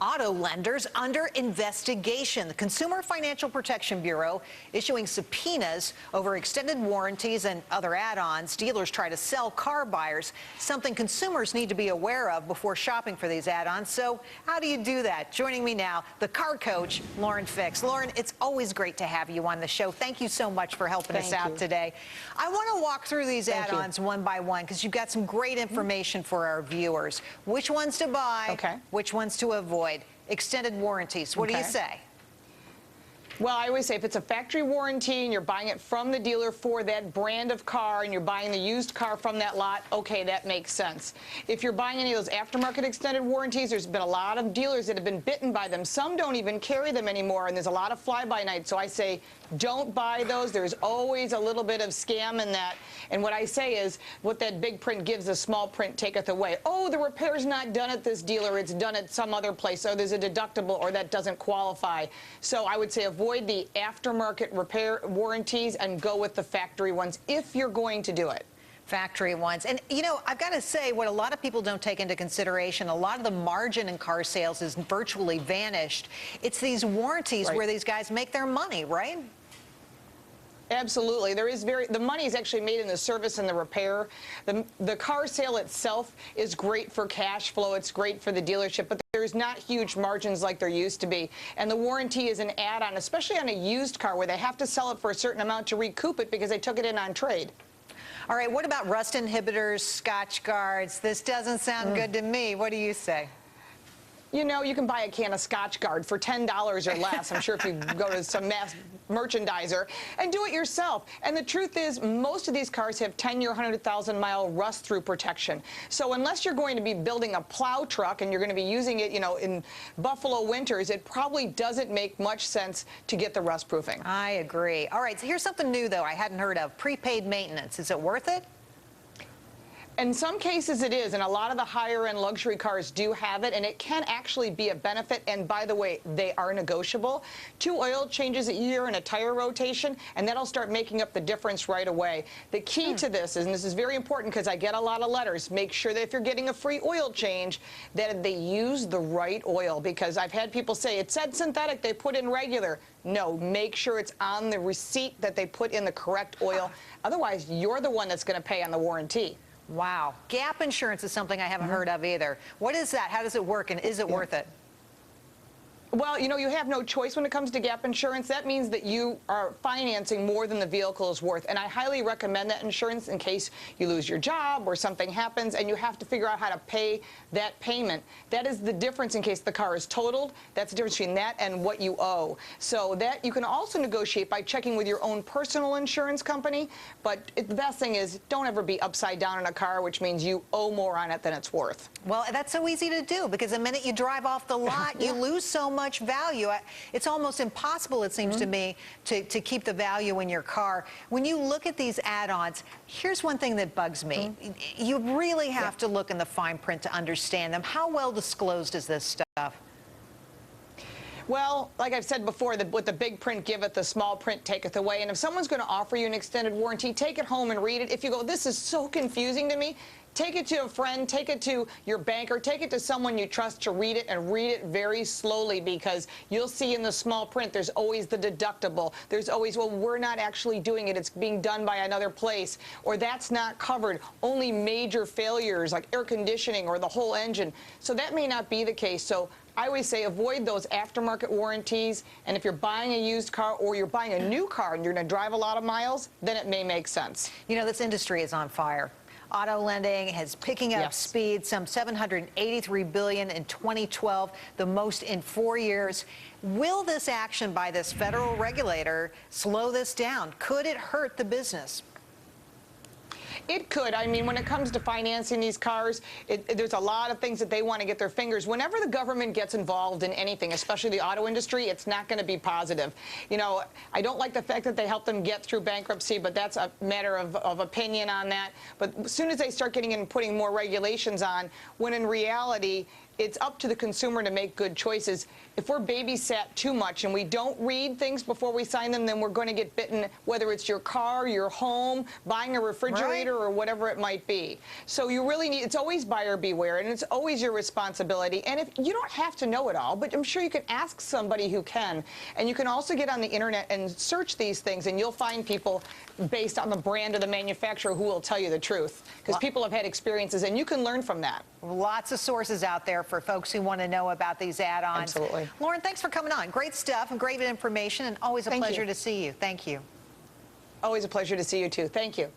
auto lenders under investigation. The Consumer Financial Protection Bureau issuing subpoenas over extended warranties and other add-ons dealers try to sell car buyers, something consumers need to be aware of before shopping for these add-ons. So how do you do that? Joining me now, the car coach, Lauren Fix. Lauren, it's always great to have you on the show. Thank you so much for helping us out today. I want to walk through these add-ons one by one because you've got some great information for our viewers. Which ones to buy, which ones to avoid. Extended warranties, what do you say? Well, I always say if it's a factory warranty and you're buying it from the dealer for that brand of car and you're buying the used car from that lot, okay, that makes sense. If you're buying any of those aftermarket extended warranties, there's been a lot of dealers that have been bitten by them. Some don't even carry them anymore, and there's a lot of fly-by-night. So I say don't buy those. There's always a little bit of scam in that. And what I say is what that big print gives, the small print taketh away. Oh, the repair's not done at this dealer. It's done at some other place. Oh, there's a deductible, or that doesn't qualify. So I would say avoid the aftermarket repair warranties and go with the factory ones if you're going to do it. Factory ones. And, you know, I've got to say, what a lot of people don't take into consideration, a lot of the margin in car sales is virtually vanished. It's these warranties where these guys make their money, right? Absolutely. The money is actually made in the service and the repair. The car sale itself is great for cash flow. It's great for the dealership, but there's not huge margins like there used to be. And the warranty is an add-on, especially on a used car where they have to sell it for a certain amount to recoup it because they took it in on trade. All right, what about rust inhibitors, Scotch guards? This doesn't sound good to me. What do you say? You know, you can buy a can of Scotch Guard for $10 or less. I'm sure if you go to some mass merchandiser and do it yourself. And the truth is, most of these cars have 10-year, 100,000-mile rust-through protection. So unless you're going to be building a plow truck and you're going to be using it, you know, in Buffalo winters, it probably doesn't make much sense to get the rust proofing. I agree. All right, so here's something new, though, I hadn't heard of. Prepaid maintenance. Is it worth it? In some cases it is, and a lot of the higher-end luxury cars do have it, and it can actually be a benefit. And by the way, they are negotiable. 2 oil changes a year and a tire rotation, and that'll start making up the difference right away. The key to this is, and this is very important because I get a lot of letters, make sure that if you're getting a free oil change, that they use the right oil, because I've had people say, it said synthetic, they put in regular. No, make sure it's on the receipt that they put in the correct oil. Otherwise, you're the one that's going to pay on the warranty. Wow. Gap insurance is something I haven't heard of either. What is that? How does it work, and is it worth it? Well, you know, you have no choice when it comes to gap insurance. That means that you are financing more than the vehicle is worth. And I highly recommend that insurance in case you lose your job or something happens and you have to figure out how to pay that payment. That is the difference in case the car is totaled. That's the difference between that and what you owe. So that you can also negotiate by checking with your own personal insurance company. But the best thing is don't ever be upside down in a car, which means you owe more on it than it's worth. Well, that's so easy to do because the minute you drive off the lot, you lose so much value. It's almost impossible, it seems to me, to keep the value in your car. When you look at these add-ons, here's one thing that bugs me. You really have to look in the fine print to understand them. How well disclosed is this stuff? Well, like I've said before, what the big print giveth, the small print taketh away. And if someone's going to offer you an extended warranty, take it home and read it. If you go, this is so confusing to me, take it to a friend, take it to your banker, take it to someone you trust to read it, and read it very slowly, because you'll see in the small print there's always the deductible. There's always, well, we're not actually doing it. It's being done by another place, or that's not covered. Only major failures like air conditioning or the whole engine. So that may not be the case. So I always say avoid those aftermarket warranties, and if you're buying a used car or you're buying a new car and you're going to drive a lot of miles, then it may make sense. You know, this industry is on fire. Auto lending is picking up speed, some $783 billion in 2012, the most in 4 years. Will this action by this federal regulator slow this down? Could it hurt the business? It could. I mean, when it comes to financing these cars, there's a lot of things that they want to get their fingers. Whenever the government gets involved in anything, especially the auto industry, it's not going to be positive. You know, I don't like the fact that they help them get through bankruptcy, but that's a matter of opinion on that. But as soon as they start getting in and putting more regulations on, when in reality, it's up to the consumer to make good choices. If we're babysat too much and we don't read things before we sign them, then we're going to get bitten, whether it's your car, your home, buying a refrigerator, or whatever it might be. So you really need, it's always buyer beware, and it's always your responsibility. And if you don't have to know it all, but I'm sure you can ask somebody who can. And you can also get on the internet and search these things, and you'll find people based on the brand of the manufacturer who will tell you the truth, because people have had experiences, and you can learn from that. Lots of sources out there for folks who want to know about these add-ons. Absolutely. Lauren, thanks for coming on. Great stuff and great information, and always a pleasure to see you. Thank you. Always a pleasure to see you, too. Thank you.